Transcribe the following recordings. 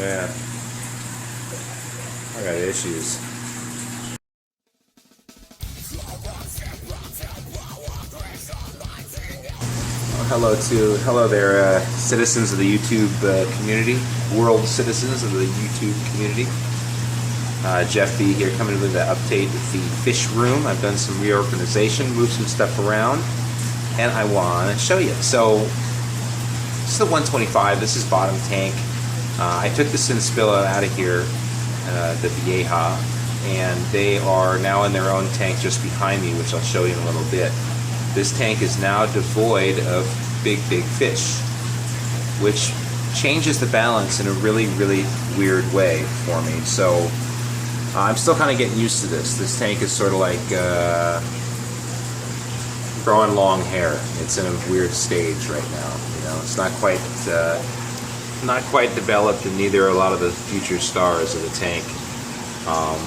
man. I got issues. Hello there, citizens of the YouTube community, world citizens of the YouTube community. Jeff B here, coming with an update with the fish room. I've done some reorganization, moved some stuff around, and I want to show you. So this is the 125. This is bottom tank. I took the Sinspilla out of here, the Vieja, and they are now in their own tank just behind me, which I'll show you in a little bit. This tank is now devoid of big fish, which changes the balance in a really weird way for me. So I'm still kind of getting used to this. This tank is sort of like growing long hair. It's in a weird stage right now. You know, it's not quite developed, and neither are a lot of the future stars of the tank.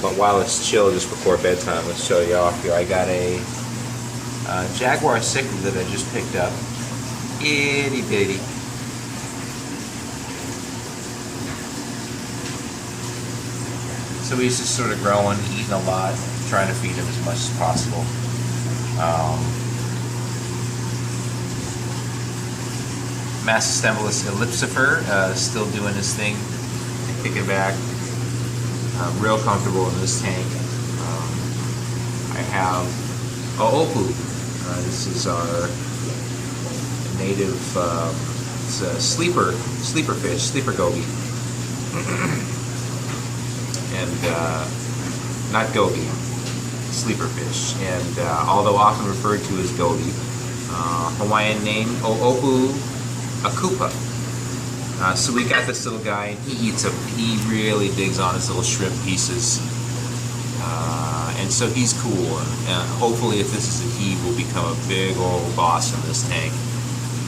But while it's chill just before bedtime, let's show you off here. I got a Jaguar Cichlid that I just picked up. Itty bitty. So he's just sort of growing, eating a lot, trying to feed him as much as possible. Mastistembolus ellipsifer, still doing his thing, kicking back. Real comfortable in this tank. I have Opu. This is our native it's a sleeper fish, sleeper goby. And not goby, sleeper fish. And although often referred to as goby, Hawaiian name Opu akupa. So we got this little guy, and he really digs on his little shrimp pieces. And so he's cool, and hopefully if this is a he, will become a big old boss in this tank.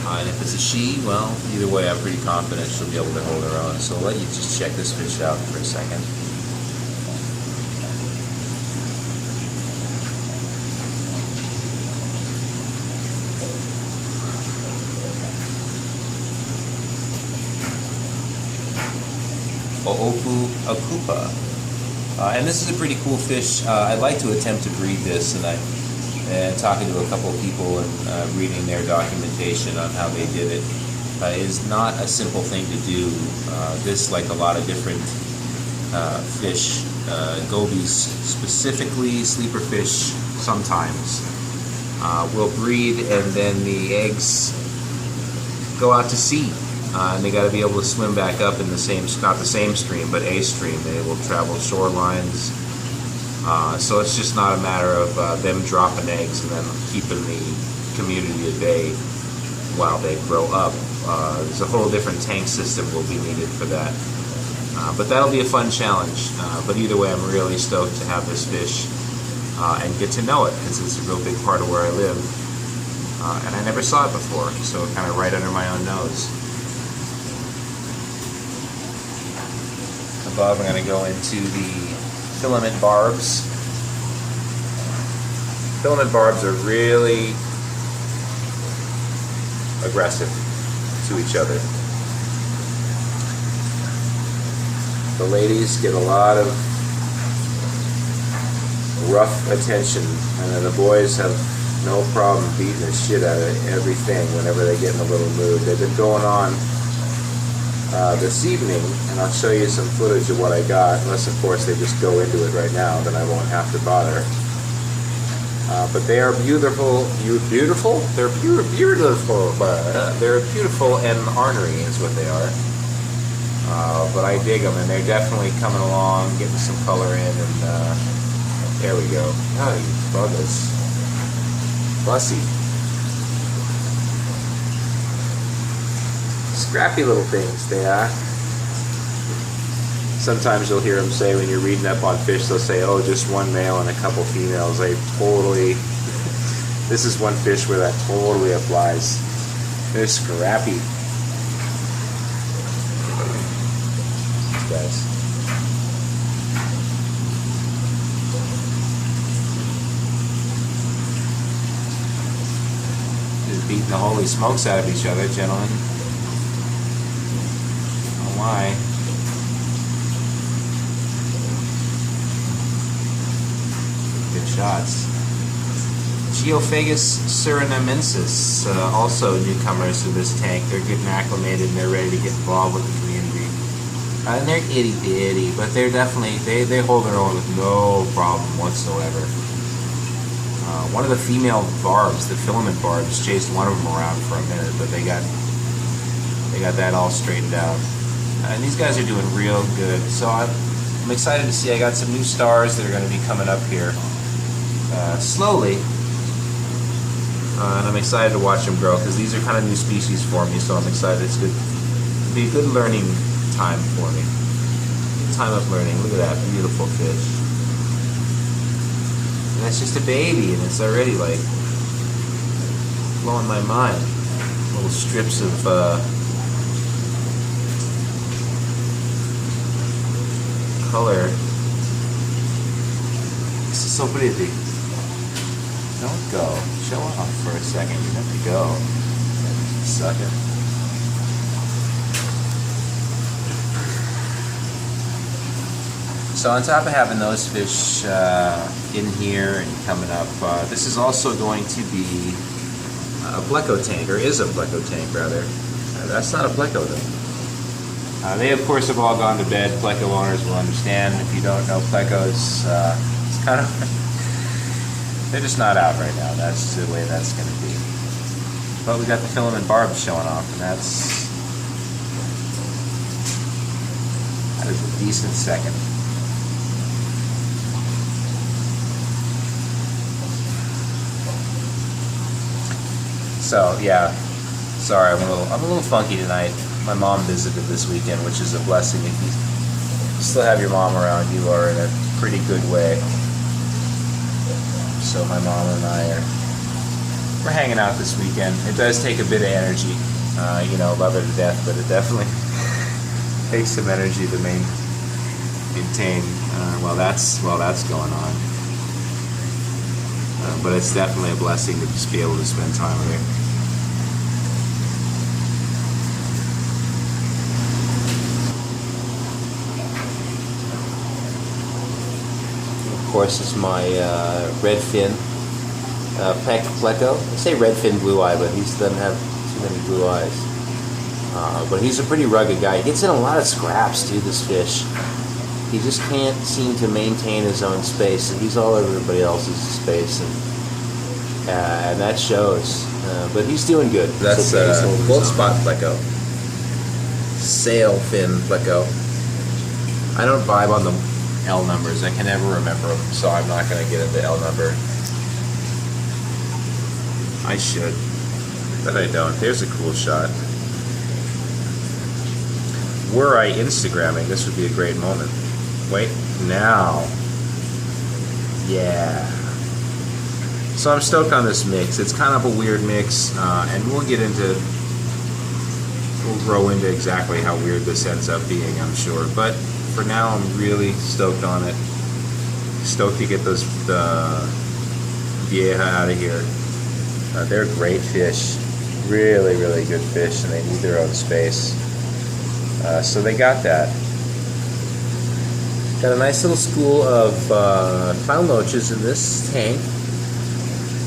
And if it's a she, well, either way, I'm pretty confident she'll be able to hold her own. So I'll let you just check this fish out for a second. Opu akupa. And this is a pretty cool fish. I'd like to attempt to breed this, and talking to a couple of people and reading their documentation on how they did it is not a simple thing to do. This, like a lot of different fish, gobies specifically, sleeper fish sometimes, will breed, and then the eggs go out to sea. And they got to be able to swim back up in the same, not the same stream, but a stream. They will travel shorelines. So it's just not a matter of them dropping eggs and then keeping the community at bay while they grow up. There's a whole different tank system will be needed for that. But that'll be a fun challenge. But either way, I'm really stoked to have this fish and get to know it, because it's a real big part of where I live. And I never saw it before, so kind of right under my own nose. Above, I'm going to go into the filament barbs. Filament barbs are really aggressive to each other. The ladies get a lot of rough attention, and then the boys have no problem beating the shit out of everything whenever they get in a little mood. They've been going on this evening, and I'll show you some footage of what I got, unless of course they just go into it right now, then I won't have to bother. But they are beautiful. They're beautiful. They're beautiful and ornery is what they are. But I dig them, and they're definitely coming along, getting some color in, and there we go. Oh, you buggers. Fussy. Scrappy little things they are. Sometimes you'll hear them say, when you're reading up on fish, they'll say, oh, just one male and a couple females. They totally, this is one fish where that totally applies. They're scrappy. These guys. Just beating the holy smokes out of each other, gentlemen. Oh my. shots. Geophagus surinamensis, also newcomers to this tank. They're getting acclimated and they're ready to get involved with the community. And they're itty bitty, but they're definitely, they hold their own with no problem whatsoever. One of the female barbs, the filament barbs, chased one of them around for a minute, but they got that all straightened out. And these guys are doing real good. So I'm excited to see. I got some new stars that are going to be coming up here slowly. And I'm excited to watch them grow because these are kind of new species for me, so I'm excited. It's good. It'll be a good learning time for me. Time of learning. Look at that beautiful fish. And that's just a baby, and it's already like blowing my mind. Little strips of color. This is so pretty. Don't go. Show off for a second. You have to go. Suck it. So on top of having those fish in here and coming up, this is also going to be a Pleco tank, or is a Pleco tank rather. That's not a Pleco though. They of course have all gone to bed. Pleco owners will understand. If you don't know Plecos, it's kind of they're just not out right now. That's the way that's going to be. But we got the filament barbs showing off, and that is a decent second. So yeah, sorry, I'm a little funky tonight. My mom visited this weekend, which is a blessing. If you still have your mom around, you are in a pretty good way. So my mom and I we're hanging out this weekend. It does take a bit of energy, you know, love her to death, but it definitely takes some energy to maintain while that's going on. But it's definitely a blessing to just be able to spend time with her. Of course, is my redfin Pleco. I say redfin blue eye, but he doesn't have too many blue eyes. But he's a pretty rugged guy. He gets in a lot of scraps too, this fish. He just can't seem to maintain his own space, and he's all over everybody else's space, and that shows. But he's doing good. That's gold spot Pleco, sail fin Pleco. I don't vibe on the L numbers. I can never remember them, so I'm not going to get into L number. I should, but I don't. There's a cool shot. Were I Instagramming, this would be a great moment. Wait, now. Yeah. So I'm stoked on this mix. It's kind of a weird mix, and we'll grow into exactly how weird this ends up being, I'm sure. But for now, I'm really stoked on it. Stoked to get the vieja out of here. They're great fish. Really, really good fish, and they need their own space. So they got that. Got a nice little school of clown loaches in this tank.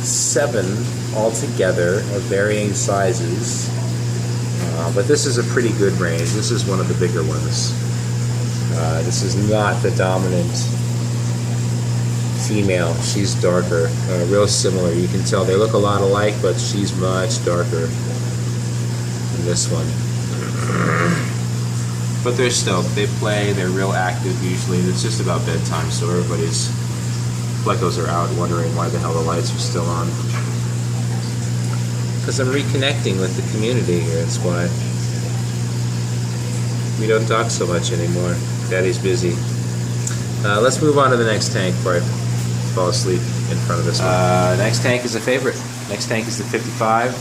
7 altogether of varying sizes. But this is a pretty good range. This is one of the bigger ones. This is not the dominant female. She's darker. Real similar. You can tell they look a lot alike, but she's much darker than this one. But they're stoked. They play. They're real active usually. It's just about bedtime, so everybody's Plecos are out wondering why the hell the lights are still on. Because I'm reconnecting with the community here. That's why. We don't talk so much anymore. Daddy's busy. Let's move on to the next tank before I fall asleep in front of this one. Next tank is a favorite. Next tank is the 55.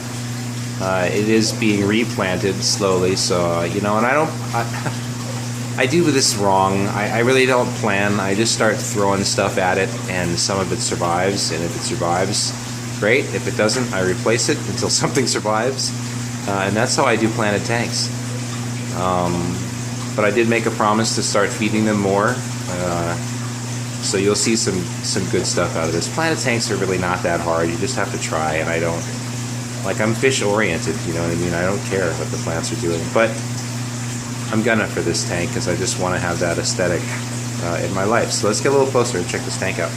It is being replanted slowly, so you know, and I do this wrong. I really don't plan. I just start throwing stuff at it, and some of it survives, and if it survives, great. If it doesn't, I replace it until something survives, and that's how I do planted tanks. But I did make a promise to start feeding them more. So you'll see some good stuff out of this. Planet tanks are really not that hard. You just have to try, and I don't, like, I'm fish oriented, you know what I mean? I don't care what the plants are doing, but I'm gonna for this tank because I just want to have that aesthetic in my life. So let's get a little closer and check this tank out.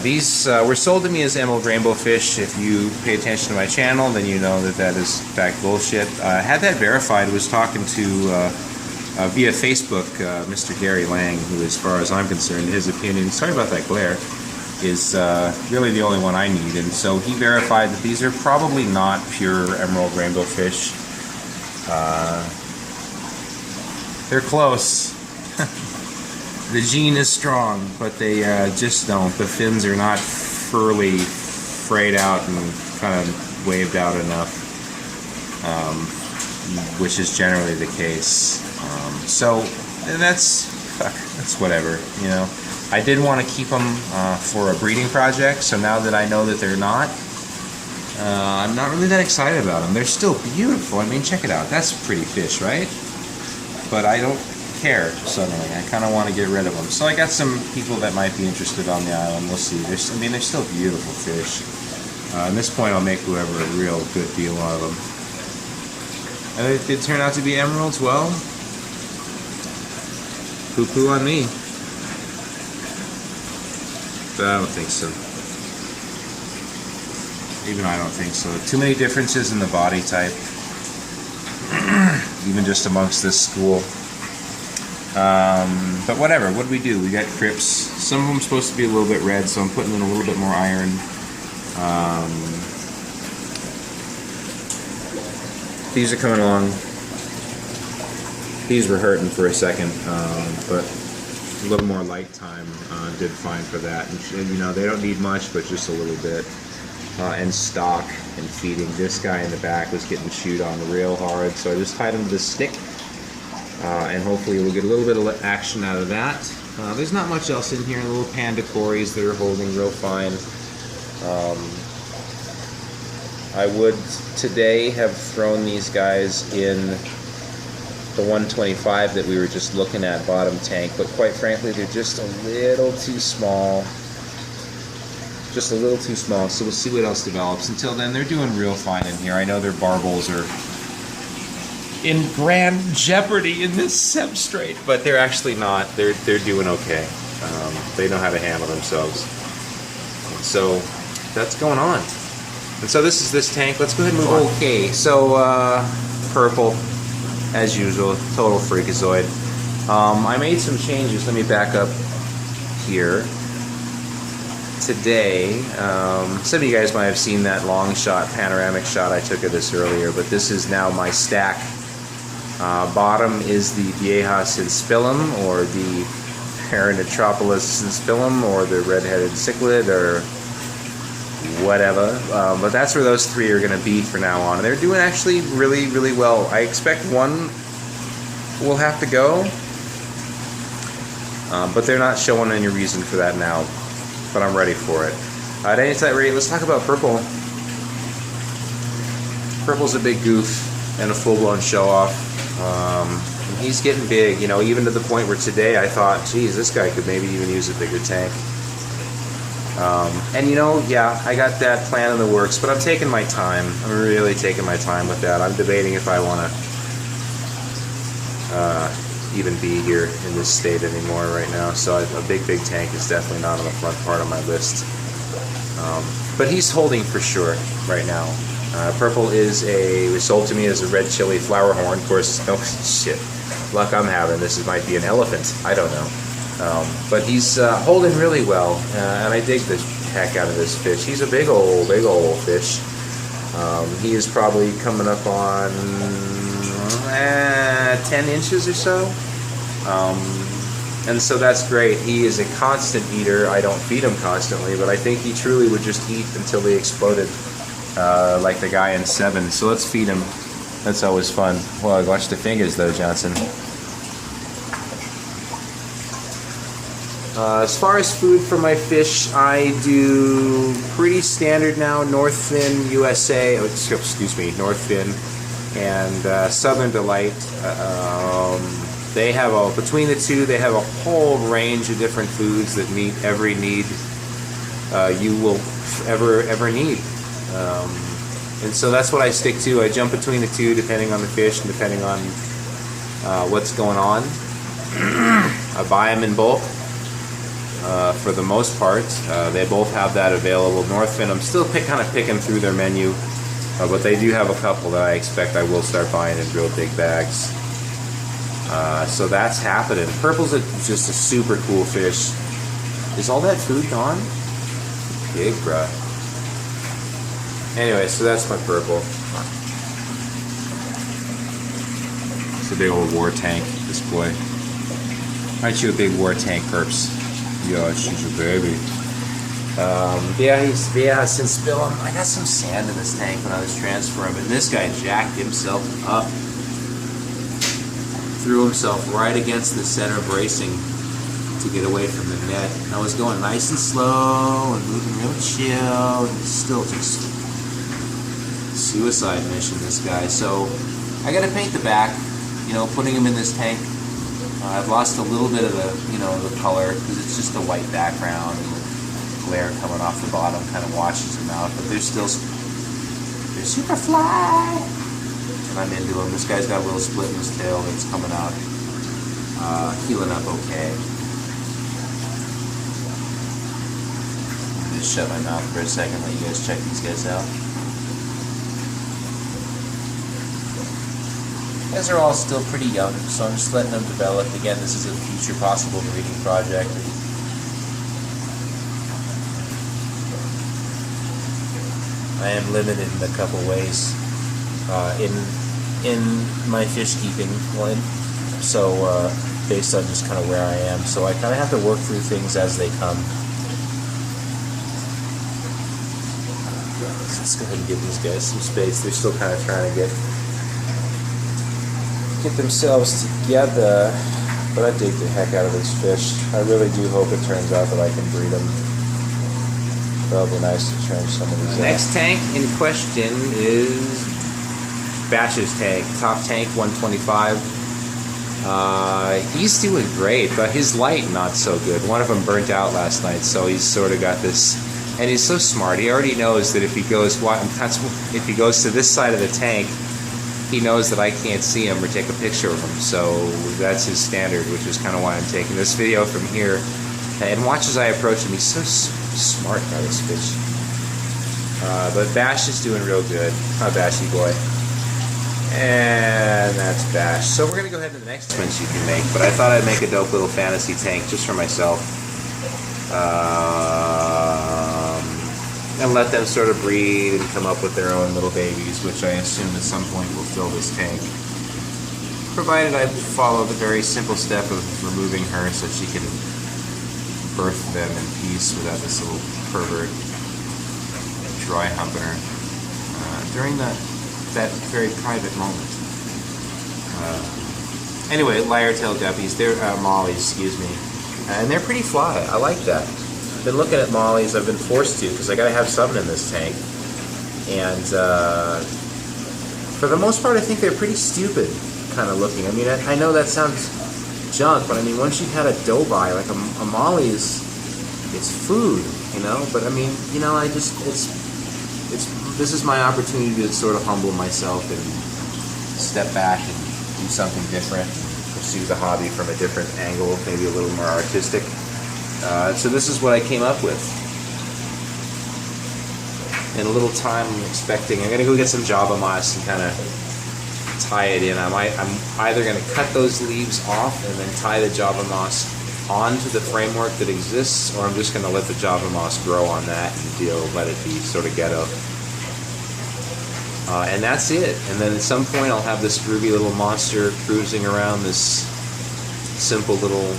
These were sold to me as emerald rainbow fish. If you pay attention to my channel, then you know that that is in fact bullshit. I had that verified. Was talking to via Facebook Mr. Gary Lang, who, as far as I'm concerned, his opinion, sorry about that glare, is really the only one I need. And so he verified that these are probably not pure emerald rainbow fish. They're close. The gene is strong, but they just don't. The fins are not furly frayed out and kind of waved out enough, which is generally the case. So that's whatever, you know. I did want to keep them for a breeding project, so now that I know that they're not, I'm not really that excited about them. They're still beautiful. I mean, check it out. That's a pretty fish, right? But I don't care suddenly. I kind of want to get rid of them. So I got some people that might be interested on the island. We'll see. I mean, they're still beautiful fish. At this point, I'll make whoever a real good deal out of them. And they turn out to be emeralds. Well, poo-poo on me. But I don't think so. Even I don't think so. Too many differences in the body type. Even just amongst this school. But whatever, what do? We got crypts. Some of them supposed to be a little bit red, so I'm putting in a little bit more iron. These are coming along. These were hurting for a second, but a little more light time did fine for that. And you know, they don't need much, but just a little bit. And stock and feeding. This guy in the back was getting chewed on real hard, so I just tied him to the stick. And hopefully we'll get a little bit of action out of that. There's not much else in here. Little panda cories that are holding real fine. I would today have thrown these guys in the 125 that we were just looking at, bottom tank, but quite frankly they're just a little too small. Just a little too small, so we'll see what else develops. Until then, they're doing real fine in here. I know their barbels are in grand jeopardy in this substrate, but they're actually not. They're doing okay. They know how to handle themselves. So that's going on. And so this is this tank. Let's go ahead and move on. Okay, so purple, as usual, total freakazoid. I made some changes. Let me back up here. Today, some of you guys might have seen that long shot, panoramic shot I took of this earlier, but this is now my stack. Bottom is the Viejas inspillum, or the Paranatropolis inspillum, or the red-headed cichlid, or whatever. But that's where those three are going to be for now on. And they're doing actually really, really well. I expect one will have to go, but they're not showing any reason for that now. But I'm ready for it. At any rate, let's talk about purple. Purple's a big goof and a full-blown show-off. He's getting big, you know, even to the point where today I thought, geez, this guy could maybe even use a bigger tank. And you know, yeah, I got that plan in the works, but I'm taking my time. I'm really taking my time with that. I'm debating if I want to even be here in this state anymore right now, so a big tank is definitely not on the front part of my list. But he's holding for sure right now. Purple was sold to me as a red chili flowerhorn. Of course, no shit, luck I'm having, this might be an elephant, I don't know. But he's holding really well, and I dig the heck out of this fish. He's a big old fish. He is probably coming up on 10 inches or so. And so that's great. He is a constant eater. I don't feed him constantly, but I think he truly would just eat until he exploded, like the guy in 7. So let's feed him. That's always fun. Well, watch the fingers though, Johnson. As far as food for my fish, I do pretty standard now. Northfin USA, excuse me, Northfin and Southern Delight. they have between the two, they have a whole range of different foods that meet every need you will ever need. And so that's what I stick to. I jump between the two depending on the fish and depending on what's going on. I buy them in bulk for the most part. They both have that available. Northfin, I'm still kind of picking through their menu, but they do have a couple that I expect I will start buying in real big bags. So that's happening. Purple's just a super cool fish. Is all that food gone? Big bruh. Anyway, so that's my purple. It's a big old war tank, this boy. Aren't you a big war tank, Perps? Yeah, she's a baby. Since Bill, I got some sand in this tank when I was transferring, and this guy jacked himself up. Threw himself right against the center bracing to get away from the net. And I was going nice and slow and moving real chill, and still just suicide mission, this guy. So I got to paint the back, putting him in this tank. I've lost a little bit of the, the color because it's just a white background, and the glare coming off the bottom kind of washes them out. But they're super fly, and I'm into them. This guy's got a little split in his tail that's coming out, healing up okay. Just shut my mouth for a second, let you guys check these guys out. These are all still pretty young, so I'm just letting them develop. Again, this is a future possible breeding project. I am limited in a couple ways in my fish keeping, so based on just kind of where I am. So I kind of have to work through things as they come. Let's go ahead and give these guys some space. They're still kind of trying to get themselves together, but I dig the heck out of this fish. I really do hope it turns out that I can breed them. That'll be nice to change some of these. The next tank in question is Bash's tank, top tank 125. He's doing great, but his light not so good. One of them burnt out last night, so he's sort of got this. And he's so smart. He already knows that if he goes to this side of the tank, he knows that I can't see him or take a picture of him, so that's his standard, which is kind of why I'm taking this video from here. And watch as I approach him. He's so smart, by this fish. But Bash is doing real good. Hi, Bashy boy. And that's Bash. So we're going to go ahead to the next twins you can make, but I thought I'd make a dope little fantasy tank just for myself. And let them sort of breed and come up with their own little babies, which I assume at some point will fill this tank. Provided I follow the very simple step of removing her so she can birth them in peace without this little pervert dry humping her during that very private moment. Anyway, lyre-tailed guppies, they're mollies, excuse me, and they're pretty fly. I like that. Been looking at mollies. I've been forced to because I got to have something in this tank, and for the most part I think they're pretty stupid kind of looking. I mean, I know that sounds junk, but I mean, once you've had a doe by, like a molly it's food, but I mean, this is my opportunity to sort of humble myself and step back and do something different, pursue the hobby from a different angle, maybe a little more artistic. So this is what I came up with. In a little time, I'm going to go get some Java moss and kind of tie it in. I'm either going to cut those leaves off and then tie the Java moss onto the framework that exists, or I'm just going to let the Java moss grow on that and let it be sort of ghetto. And that's it. And then at some point I'll have this groovy little monster cruising around this simple little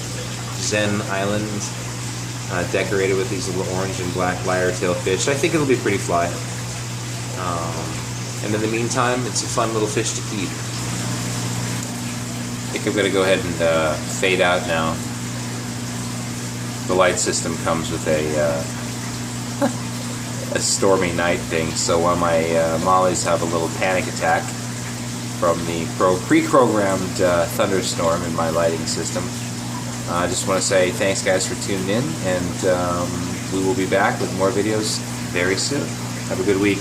Zen island, decorated with these little orange and black lyre-tail fish. I think it'll be pretty fly. And in the meantime, it's a fun little fish to keep. I think I'm going to go ahead and fade out now. The light system comes with a stormy night thing, so while my mollies have a little panic attack, from the pre-programmed thunderstorm in my lighting system. I just want to say thanks guys for tuning in, and we will be back with more videos very soon. Have a good week.